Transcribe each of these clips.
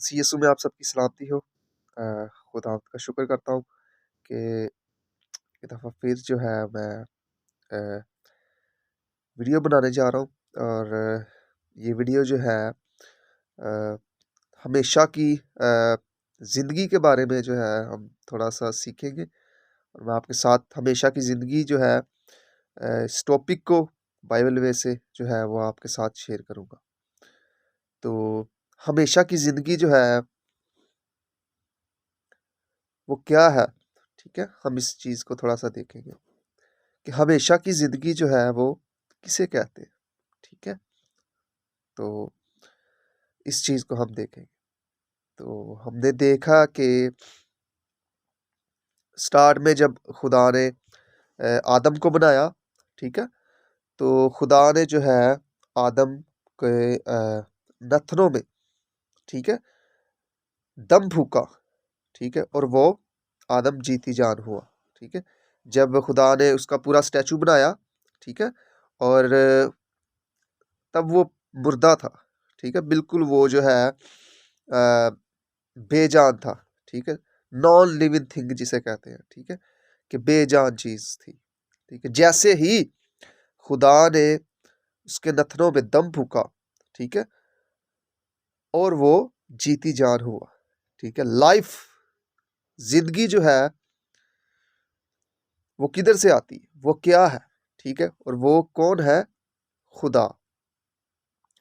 मसीह यीशु में आप सबकी सलामती हो। खुदा का शुक्र करता हूँ कि एक दफ़ा फिर जो है मैं अ, वीडियो बनाने जा रहा हूँ और ये वीडियो जो है अ, हमेशा की ज़िंदगी के बारे में जो है हम थोड़ा-सा सीखेंगे और मैं आपके साथ हमेशा की ज़िंदगी जो है इस टॉपिक को बाइबल वे से जो है वो आपके साथ शेयर करूँगा। तो हमेशा की ज़िंदगी जो है वो क्या है? ठीक है? हम इस चीज़ को थोड़ा-सा देखेंगे कि हमेशा की ज़िंदगी जो है वो किसे कहते हैं? ठीक है? तो इस चीज़ को हम देखेंगे। तो हमने देखा कि स्टार्ट में जब खुदा ने आदम को बनाया, ठीक है? तो खुदा ने जो है आदम के नथनों में, ठीक है? दम फूँका, ठीक है? और वो आदम जीती जान हुआ, ठीक है? जब खुदा ने उसका पूरा स्टैचू बनाया, ठीक है? और तब वो मुर्दा था, ठीक है? बिल्कुल वो जो है बेजान था, ठीक है? नॉन लिविंग थिंग जिसे कहते हैं, ठीक है? कि बेजान चीज़ थी, ठीक है? जैसे ही खुदा ने उसके नथनों में दम फूँका, ठीक है? और वो जीती जान हुआ, ठीक है? लाइफ़ ज़िंदगी जो है वो किधर से आती है? वो क्या है? ठीक है? और वो कौन है? खुदा।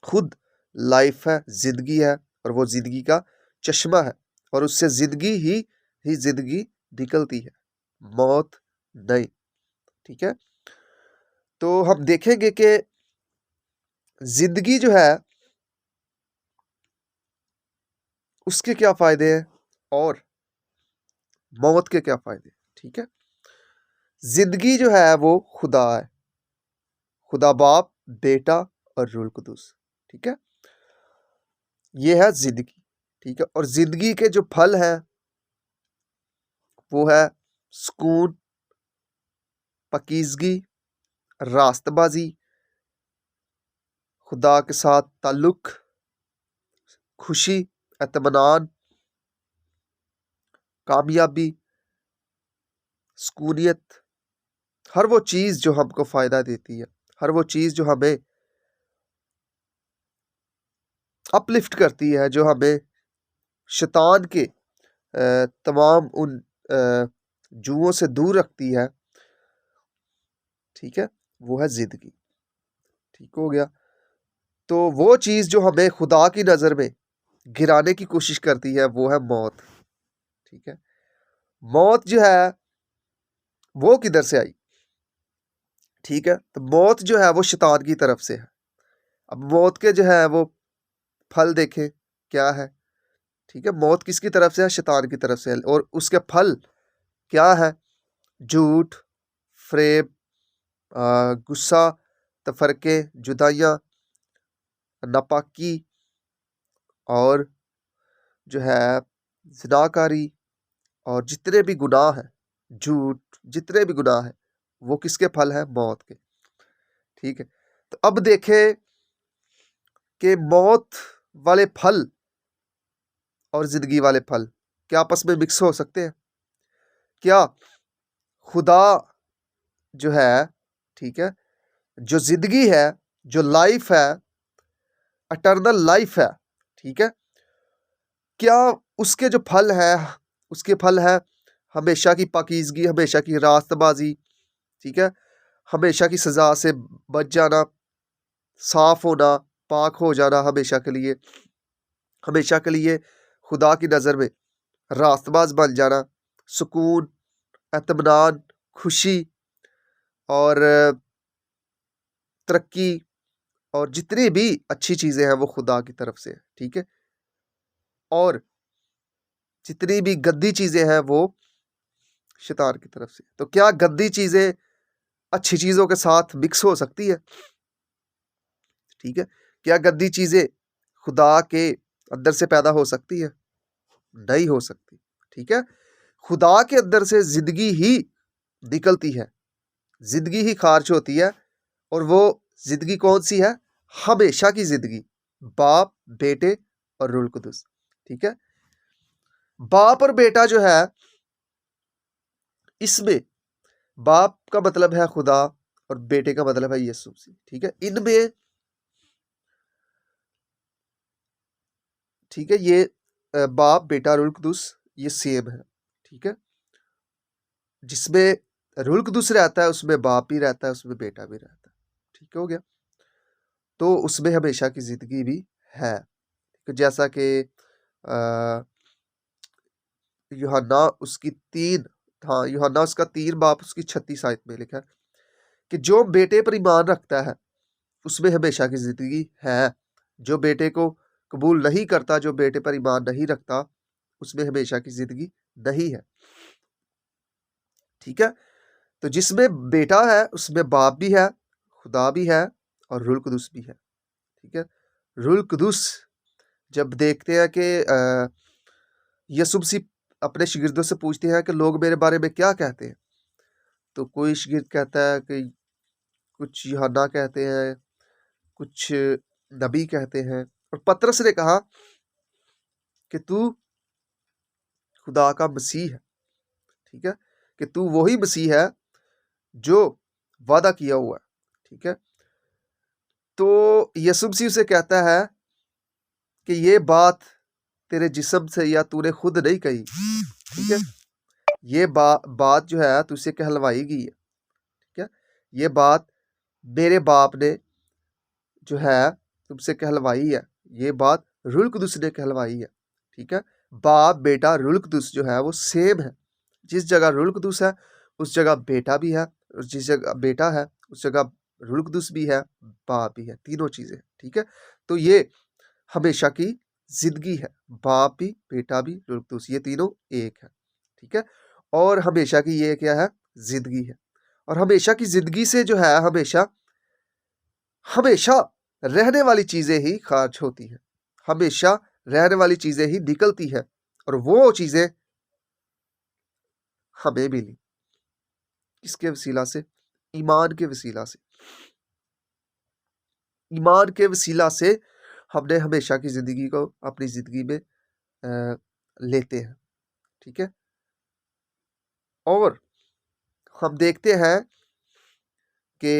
खुद लाइफ़ है, ज़िंदगी है और वो ज़िंदगी का चश्मा है और उससे ज़िंदगी ही ज़िंदगी निकलती है, मौत नहीं, ठीक है? तो हम देखेंगे कि ज़िंदगी जो है, उसके क्या फ़ायदे हैं और मौत के क्या फ़ायदे हैं, ठीक है? ज़िंदगी जो है वो खुदा है, खुदा बाप, बेटा और रूहुल कुद्दूस, ठीक है? ये है ज़िंदगी, ठीक है? और ज़िंदगी के जो फल हैं, वो है सुकून, पाकीज़गी, रास्तबाज़ी, खुदा के साथ ताल्लुक़, खुशी, इत्मीनान, कामयाबी, सुकूनियत, हर वो चीज़ जो हमको फ़ायदा देती है, हर वो चीज़ जो हमें अपलिफ्ट करती है, जो हमें शैतान के तमाम उन जुओं से दूर रखती है, ठीक है? वो है ज़िंदगी, ठीक हो गया? तो वो चीज़ जो हमें खुदा की नज़र में गिराने की कोशिश करती है, वो है मौत, ठीक है? मौत जो है, वो किधर से आई? ठीक है? तो मौत जो है वो शैतान की तरफ से है। अब मौत के जो है वो फल देखें, क्या है? ठीक है? मौत किसकी तरफ से है? शैतान की तरफ से है और उसके फल क्या है? झूठ, फ़रेब, गुस्सा, तफ़रक़े, जुदाइयाँ, नापाकी और जो है ज़िनाकारी और जितने भी गुनाह हैं, झूठ, जितने भी गुनाह हैं, वो किसके फल हैं? मौत के, ठीक है? तो अब देखें कि मौत वाले फल और ज़िंदगी वाले फल क्या आपस में मिक्स हो सकते हैं? क्या खुदा जो है, ठीक है? जो ज़िंदगी है, जो लाइफ़ है, इटर्नल लाइफ़ है, ठीक है? क्या उसके जो फल हैं, उसके फल हैं हमेशा की पाकीज़गी, हमेशा की रास्तबाज़ी, ठीक है? हमेशा की सज़ा से बच जाना, साफ़ होना, पाक हो जाना हमेशा के लिए खुदा की नज़र में रास्तबाज़ बन जाना, सुकून, इत्मीनान, खुशी और तरक्की और जितनी भी अच्छी चीज़ें हैं वो खुदा की तरफ से है, ठीक है? और जितनी भी गंदी चीज़ें हैं वो शैतान की तरफ से। तो क्या गंदी चीज़ें अच्छी चीज़ों के साथ मिक्स हो सकती है? ठीक है? क्या गंदी चीज़ें खुदा के अंदर से पैदा हो सकती है? नहीं हो सकती, ठीक है? खुदा के अंदर से ज़िंदगी ही निकलती है, ज़िंदगी ही ख़ारिज होती है और वो ज़िंदगी कौन-सी है? हमेशा की ज़िंदगी, बाप, बेटे और रूहुल कुद्दूस। ठीक है। बाप और बेटा जो है, इसमें बाप का मतलब है खुदा और बेटे का मतलब है यीशु मसीह। ठीक है, इनमें, ठीक है, ये बाप बेटा रूल कुदुस ये सेम है। ठीक है, जिसमें रूल कुदुस रहता है उसमें बाप भी रहता है, उसमें बेटा भी रहता है। ठीक हो गया। तो उसमें हमेशा की जिंदगी भी है, जैसा कि यूहन्ना उसकी 3, हाँ, यूहन्ना उसका 3 बाप उसकी 36 आयत में लिखा है कि जो बेटे पर ईमान रखता है उसमें हमेशा की जिंदगी है। जो बेटे को कबूल नहीं करता, जो बेटे पर ईमान नहीं रखता, उसमें हमेशा की जिंदगी नहीं है। ठीक है, तो जिसमें बेटा है उसमें बाप भी है, खुदा भी है और रूल कुदुस भी है। ठीक है, रूल कुदुस जब देखते हैं कि यीशु मसीह अपने शागिर्दों से पूछते हैं कि लोग मेरे बारे में क्या कहते हैं, तो कोई शागिर्द कहता है कि कुछ यूहन्ना कहते हैं, कुछ नबी कहते हैं, और पतरस ने कहा कि तू खुदा का मसीह है। ठीक है, कि तू वही मसीह है जो वादा किया हुआ है। ठीक है, तो यीशु मसीह से कहता है कि ये बात तेरे जिस्म से या तूने खुद नहीं कही। ठीक है, ये बात जो है तुझसे कहलवाई गई है। ठीक है, ये बात मेरे बाप ने जो है तुमसे कहलवाई है, ये बात रूल कुदुस ने कहलवाई है। ठीक है, बाप बेटा रूल कुदुस जो है वो सेम है। जिस जगह रूल कुदुस है उस जगह बेटा भी है, और जिस जगह बेटा है उस जगह रूल कुदुस भी है, बाप भी है, तीनों चीजें। ठीक है, तो ये हमेशा की जिंदगी है, बाप भी बेटा भी रूल कुदुस ये तीनों एक है। ठीक है, और हमेशा की ये क्या है, जिंदगी है। और हमेशा की जिंदगी से जो है हमेशा हमेशा रहने वाली चीजें ही खारिज होती हैं, हमेशा रहने वाली चीजें ही निकलती हैं, और वो चीजें हमें मिली किसके वसीला से, ईमान के वसीला से। ईमान के वसीला से हमने हमेशा की जिंदगी को अपनी जिंदगी में लेते हैं। ठीक है, और हम देखते हैं कि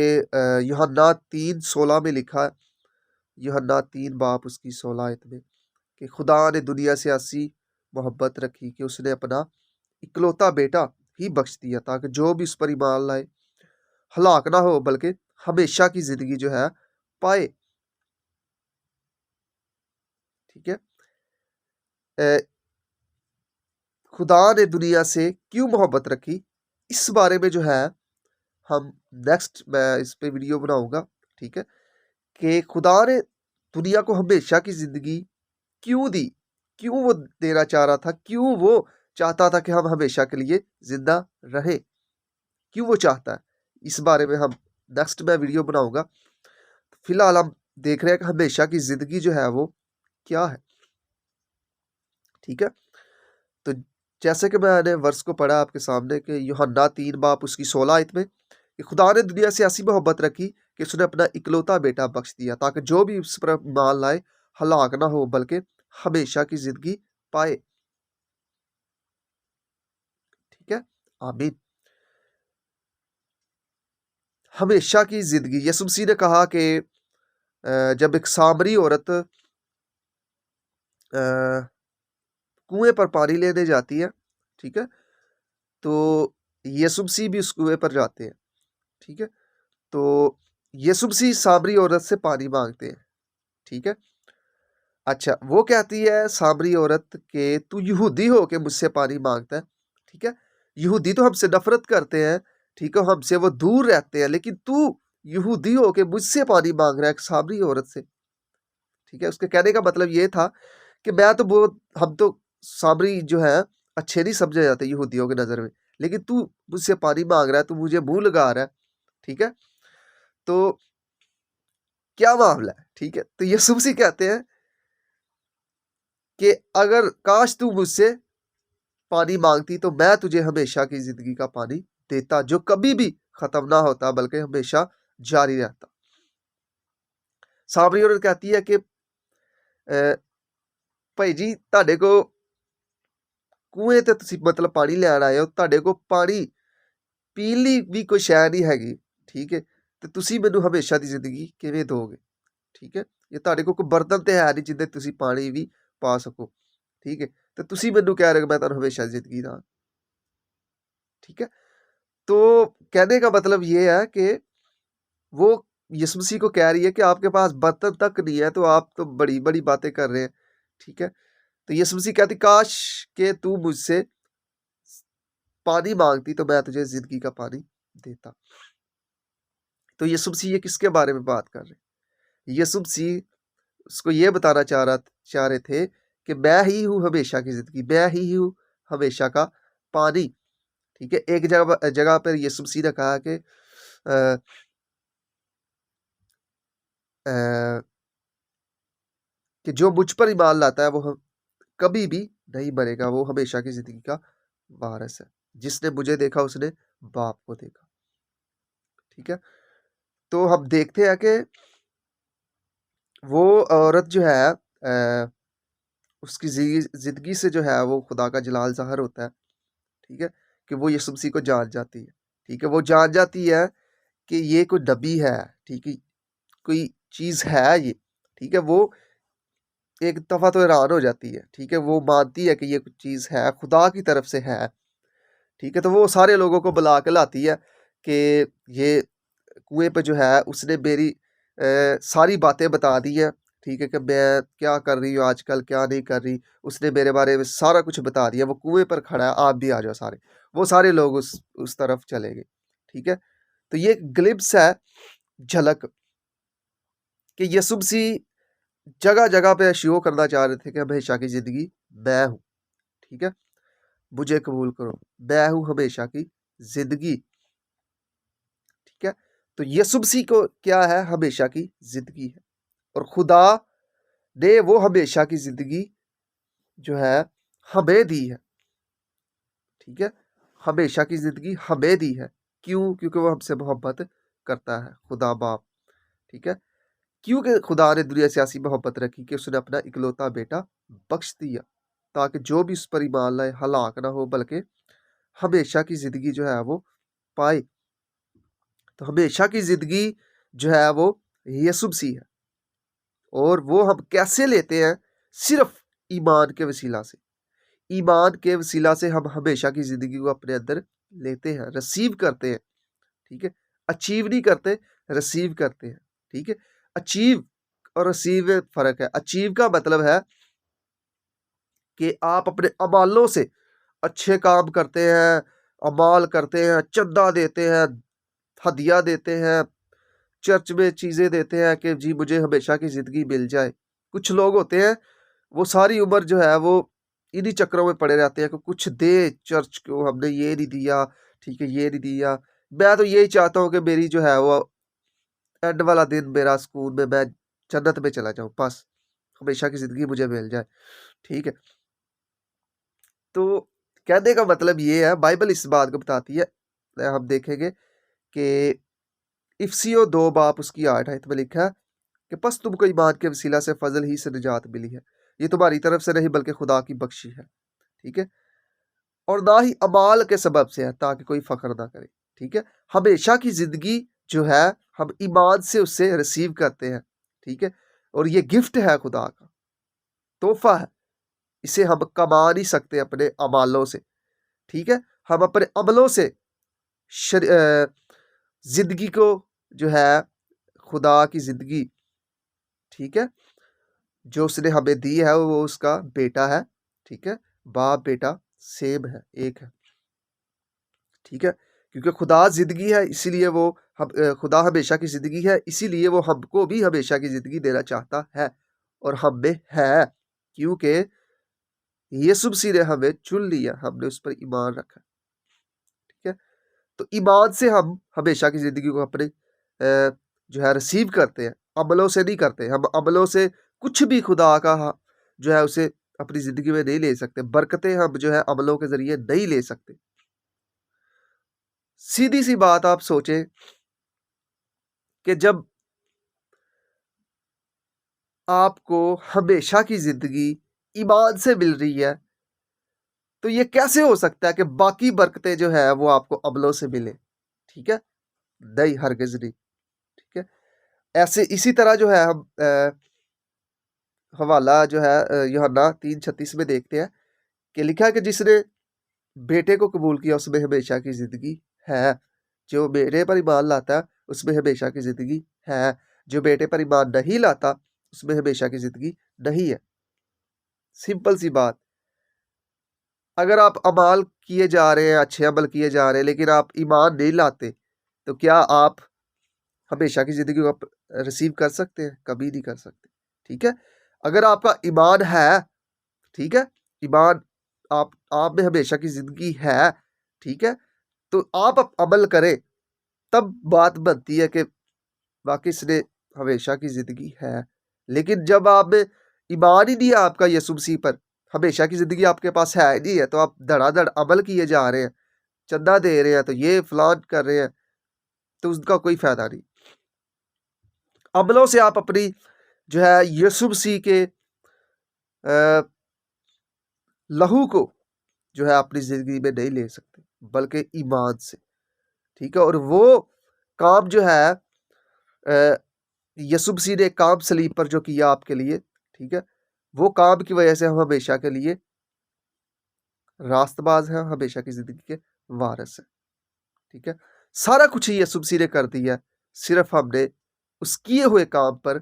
यूहन्ना 3:16 में लिखा है, यूहन्ना 3 बाप उसकी 16 आयत में, कि खुदा ने दुनिया से ऐसी मोहब्बत रखी कि उसने अपना इकलौता बेटा ही बख्श दिया ताकि जो भी उस पर ईमान लाए हलाक ना हो बल्कि हमेशा की जिंदगी जो है पाए। ठीक है, खुदा ने दुनिया से क्यों मोहब्बत रखी, इस बारे में जो है हम नेक्स्ट मैं इस पे वीडियो बनाऊंगा। ठीक है, कि खुदा ने दुनिया को हमेशा की जिंदगी क्यों दी, क्यों वो देना चाह रहा था, क्यों वो चाहता था कि हम हमेशा के लिए जिंदा रहे, क्यों वो चाहता है, इस बारे में हम नेक्स्ट मैं वीडियो बनाऊंगा। फिलहाल हम देख रहे हैं कि हमेशा की जिंदगी जो है वो क्या है। ठीक है, तो जैसे कि मैंने वर्ष को पढ़ा आपके सामने कि यूहन्ना 3 बाप उसकी 16 आयत में, कि खुदा ने दुनिया से ऐसी मोहब्बत रखी कि उसने अपना इकलौता बेटा बख्श दिया ताकि जो भी उस पर ईमान लाए हलाक ना हो बल्कि हमेशा की जिंदगी पाए। ठीक है, आमीन। हमेशा की जिंदगी, यीशु मसीह ने कहा कि जब एक सामरी औरत कुएं पर पानी लेने जाती है, ठीक है, तो यीशु मसीह भी उस कुएं पर जाते हैं। ठीक है, तो यीशु मसीह सामरी औरत से पानी मांगते हैं। ठीक है, अच्छा, वो कहती है सामरी औरत के तू यहूदी हो के मुझसे पानी मांगता है। ठीक है, यहूदी तो हमसे नफरत करते हैं, ठीक है, हमसे वो दूर रहते हैं, लेकिन तू यहूदी हो के मुझसे पानी मांग रहा है एक सामरी औरत से। ठीक है, उसके कहने का मतलब ये था कि मैं तो वो हम तो सामरी जो है अच्छे नहीं समझे जाते यहूदियों की नजर में, लेकिन तू मुझसे पानी मांग रहा है, तू मुझे मुंह लगा रहा है। ठीक है, तो क्या मामला है। ठीक है, तो यीशु मसीह कहते हैं कि अगर काश तू मुझसे पानी मांगती तो मैं तुझे हमेशा की जिंदगी का पानी देता जो कभी भी खत्म ना होता बल्कि हमेशा जारी रहता। सामरी औरत कहती है कि ਭਾਈ ਜੀ ਤੁਹਾਡੇ ਕੋ ਕੂਏ ਤੇ ਤੁਸੀਂ ਮਤਲਬ ਪਾਣੀ ਲੈਣ ਆਏ ਹੋ, ਤੁਹਾਡੇ ਕੋ ਪਾਣੀ ਪੀਣ ਲਈ ਵੀ ਕੋਈ ਸ਼ੈ ਨਹੀਂ ਹੈਗੀ, ਠੀਕ ਹੈ, ਤੇ ਤੁਸੀਂ ਮੈਨੂੰ ਹਮੇਸ਼ਾ ਦੀ ਜ਼ਿੰਦਗੀ ਕਿਵੇਂ ਦੋਗੇ? ਠੀਕ ਹੈ, ਇਹ ਤੁਹਾਡੇ ਕੋਲ ਕੋਈ ਬਰਤਨ ਤੇ ਹੈ ਨਹੀਂ ਜਿੱਦੇ ਤੁਸੀਂ ਪਾਣੀ ਵੀ ਪਾ ਸਕੋ, ठीक है, तो तुसी मैनू कह रहे हो मैं तुहानू हमेशा जिंदगी दा, ठीक है। तो कहने का मतलब ये है कि वो यीशु मसीह को कह रही है कि आपके पास बर्तन तक नहीं है तो आप तो बड़ी बड़ी बातें कर रहे हैं, ठीक है। तो यीशु मसीह कहती काश के तू मुझसे पानी मांगती तो मैं तुझे जिंदगी का पानी देता। तो यीशु मसीह ये किसके बारे में बात कर रहे हैं? यीशु मसीह उसको ये बताना चाह रहे थे कि मैं ही हूँ हमेशा की जिंदगी, मैं ही हूँ हमेशा का पानी, ठीक है। एक जगह जगह पर यीशु मसीह ने कहा कि अ, अ, कि जो मुझ पर ईमान लाता है वो कभी भी नहीं मरेगा, वो हमेशा की जिंदगी का वारिस है। जिसने मुझे देखा उसने बाप को देखा, ठीक है। तो हम देखते हैं कि वो औरत जो है उसकी जिंदगी से जो है वो खुदा का जलाल ज़ाहिर होता है, ठीक है, कि वो यीशु मसीह को जान जाती है, ठीक है। वो जान जाती है कि ये कोई नबी है, ठीक है, कोई चीज़ है ये, ठीक है। वो एक दफ़ा तो हैरान हो जाती है, ठीक है, वो मानती है कि ये कुछ चीज़ है, खुदा की तरफ से है, ठीक है। तो वो सारे लोगों को बुला के लाती है कि ये कुएं पे जो है उसने मेरी सारी बातें बता दी है, ठीक है, कि मैं क्या कर रही हूँ आजकल, क्या नहीं कर रही, उसने मेरे बारे में सारा कुछ बता दिया। वो कुएं पर खड़ा है, आप भी आ जाओ सारे। वो सारे लोग उस तरफ चले गए, ठीक है। तो ये ग्लिम्स है, झलक, कि यीशु मसीह जगह जगह पे शो करना चाह रहे थे कि हमेशा की ज़िंदगी मैं हूँ, ठीक है। मुझे कबूल करो, मैं हूँ हमेशा की ज़िंदगी, ठीक है। तो यीशु मसीह को क्या है? हमेशा की ज़िंदगी है, और खुदा ने वो हमेशा की ज़िंदगी जो है हमें दी है, ठीक है। हमेशा की ज़िंदगी हमें दी है, क्यों? क्योंकि वो हमसे मोहब्बत करता है, खुदा बाप, ठीक है। क्योंकि खुदा ने दुनिया से ऐसी मोहब्बत रखी कि उसने अपना इकलौता बेटा बख्श दिया, ताकि जो भी उस पर ईमान लाए हलाक ना हो बल्कि हमेशा की ज़िंदगी जो है वो पाए। तो हमेशा की ज़िंदगी जो है वो यीशु मसीह है, और वो हम कैसे लेते हैं? सिर्फ ईमान के वसीला से। ईमान के वसीला से हम हमेशा की ज़िंदगी को अपने अंदर लेते हैं, रिसीव करते हैं, ठीक है। अचीव नहीं करते, रिसीव करते हैं, ठीक है। अचीव और रिसीव में फ़र्क है। अचीव का मतलब है कि आप अपने अमालों से अच्छे काम करते हैं, अमाल करते हैं, चंदा देते हैं, हदिया देते हैं, चर्च में चीज़ें देते हैं कि जी मुझे हमेशा की ज़िंदगी मिल जाए। कुछ लोग होते हैं, वो सारी उम्र जो है वो इन्हीं चक्रों में पड़े रहते हैं कि कुछ दे चर्च को, हमने ये नहीं दिया, ठीक है, ये नहीं दिया। मैं तो यही चाहता हूँ कि मेरी जो है वो एंड वाला दिन मेरा सुकून में मैं जन्नत में चला जाऊँ, बस हमेशा की ज़िंदगी मुझे मिल जाए, ठीक है। तो कहने का मतलब ये है, बाइबल इस बात को बताती है, हम देखेंगे कि इफिसियों 2 बाब उसकी 8 आयत में लिखा है कि बस तुमको ईमान के वसीला से फजल ही से निजात मिली है, ये तुम्हारी तरफ से नहीं बल्कि खुदा की बख्शी है, ठीक है। और ना ही अमाल के सबब से है, ताकि कोई फख्र ना करे, ठीक है। हमेशा की जिंदगी जो है हम ईमान से उससे रिसीव करते हैं, ठीक है। और ये गिफ्ट है, खुदा का तोहफा है, इसे हम कमा नहीं सकते अपने अमालों से, ठीक है। हम अपने अमलों से जिंदगी को जो है खुदा की जिंदगी, ठीक है, जो उसने हमें दी है वो उसका बेटा है, ठीक है। बाप बेटा सेम है, एक है, ठीक है। क्योंकि खुदा जिंदगी है, इसीलिए वो खुदा हमेशा की जिंदगी है, इसीलिए वो हमको भी हमेशा की जिंदगी देना चाहता है, और हम में है, क्योंकि यीशु मसीह ने हमें चुन लिया, हमने उस पर ईमान रखा, ठीक है। तो ईमान से हम हमेशा की ज़िंदगी को अपने जो है रिसीव करते हैं, अमलों से नहीं करते। हम अमलों से कुछ भी खुदा का जो है उसे अपनी ज़िंदगी में नहीं ले सकते। बरकतें हम जो है अमलों के ज़रिए नहीं ले सकते। सीधी-सी बात आप सोचें कि जब आपको हमेशा की ज़िंदगी ईमान से मिल रही है, तो ये कैसे हो सकता है कि बाकी बरकतें जो है वो आपको अमलों से मिले? ठीक है, नहीं, हरगिज नहीं। ठीक है, ऐसे इसी तरह जो है हम हवाला जो है यूहन्ना 3:36 में देखते हैं कि लिखा है कि जिसने बेटे को कबूल किया उसमें हमेशा की जिंदगी है, जो बेटे पर ईमान लाता है उसमें हमेशा की जिंदगी है, जो बेटे पर ईमान नहीं लाता उसमें हमेशा की जिंदगी नहीं है। सिंपल सी बात। अगर आप अमाल किए जा रहे हैं, अच्छे अमल किए जा रहे हैं, लेकिन आप ईमान नहीं लाते, तो क्या आप हमेशा की ज़िंदगी को आप रिसीव कर सकते हैं? कभी नहीं कर सकते। ठीक है? अगर आपका ईमान है, ठीक है? ईमान आप में हमेशा की ज़िंदगी है, ठीक है? तो आप अमल करें, तब बात बनती है कि वाक़ई इसने हमेशा की ज़िंदगी है। लेकिन जब आप में ईमान ही नहीं है आपका यीशु मसीह पर, हमेशा की ज़िंदगी आपके पास है ही नहीं है, तो आप धड़ाधड़ अमल किए जा रहे हैं, चंदा दे रहे हैं, तो ये फलान कर रहे हैं, तो उसका कोई फ़ायदा नहीं। अमलों से आप अपनी जो है यीशु मसीह के लहू को जो है अपनी ज़िंदगी में नहीं ले सकते, बल्कि ईमान से। ठीक है? और वो काम जो है यीशु मसीह ने काम सलीब पर जो किया आपके लिए, ठीक है? वो काम की वजह से हम हमेशा के लिए रास्तबाज हैं, हमेशा की ज़िंदगी के वारिस हैं। ठीक है? सारा कुछ ही यीशु मसीह ने कर दिया है, सिर्फ़ हमने उस किए हुए काम पर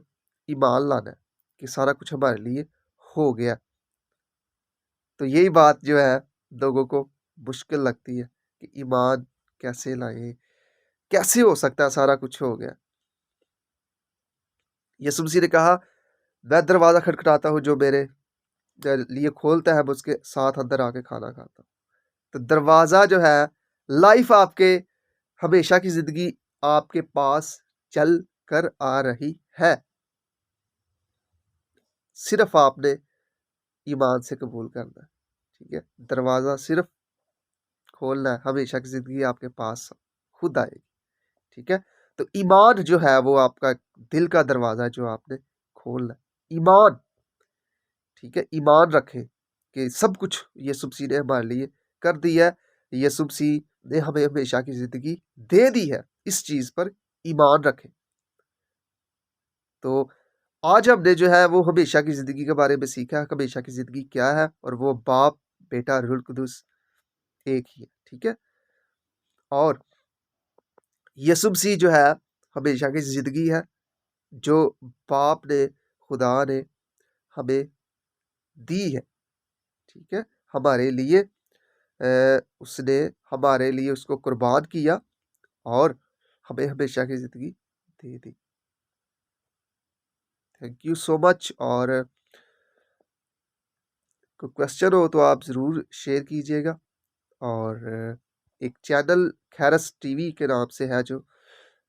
ईमान लाना है कि सारा कुछ हमारे लिए हो गया। तो यही बात जो है लोगों को मुश्किल लगती है कि ईमान कैसे लाएँ? कैसे हो सकता है सारा कुछ हो गया? यीशु मसीह ने कहा, मैं दरवाज़ा खटखटाता हूँ, जो मेरे लिए खोलता है, मैं उसके साथ अंदर आके खाना खाता हूँ। तो दरवाज़ा जो है लाइफ़ आपके हमेशा की ज़िंदगी आपके पास चल कर आ रही है। सिर्फ़ आपने ईमान से कबूल करना है। ठीक है? दरवाज़ा सिर्फ़ खोलना है, हमेशा की ज़िंदगी आपके पास खुद आएगी। ठीक है? तो ईमान जो है वो आपका दिल का दरवाज़ा है जो आपने खोलना है। ईमान, ठीक है? ईमान रखें कि सब कुछ यीशु मसीह ने हमारे लिए कर दिया है। यीशु मसीह ने हमें हमेशा की ज़िंदगी दे दी है। इस चीज़ पर ईमान रखें। तो आज हमने जो है वो हमेशा की ज़िंदगी के बारे में सीखा है, हमेशा की ज़िंदगी क्या है, और वो बाप, बेटा, रूहुल कुदुस एक ही है। ठीक है? और यीशु मसीह जो है हमेशा की ज़िंदगी है, जो बाप ने, खुदा ने हमें दी है। ठीक है? हमारे लिए उसने हमारे लिए उसको कुर्बान किया और हमें हमेशा की ज़िंदगी दे दी। Thank you so much. और कोई क्वेश्चन हो तो आप ज़रूर शेयर कीजिएगा। और एक चैनल खैरस टीवी के नाम से है जो,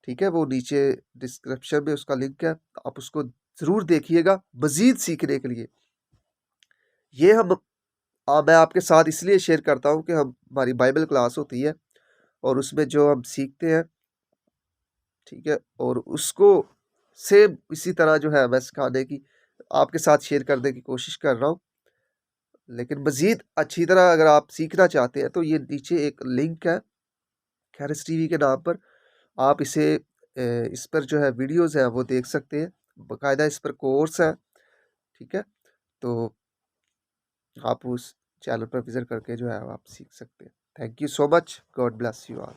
ठीक है? वो नीचे डिस्क्रिप्शन में उसका लिंक है, आप उसको ज़रूर देखिएगा मज़ीद सीखने के लिए। ये मैं आपके साथ इसलिए शेयर करता हूँ कि हमारी बाइबल क्लास होती है और उसमें जो हम सीखते हैं, ठीक है? और उसको सेम इसी तरह जो है मैं सिखाने की, आपके साथ शेयर करने की कोशिश कर रहा हूँ। लेकिन मज़ीद अच्छी तरह अगर आप सीखना चाहते हैं तो ये नीचे एक लिंक है खैरिस टीवी के नाम पर, आप इस पर जो है वीडियोज़ हैं वो देख सकते हैं। बाकायदा इस पर कोर्स है, ठीक है? तो आप उस चैनल पर विज़िट करके जो है आप सीख सकते हैं। Thank you so much. God bless you all.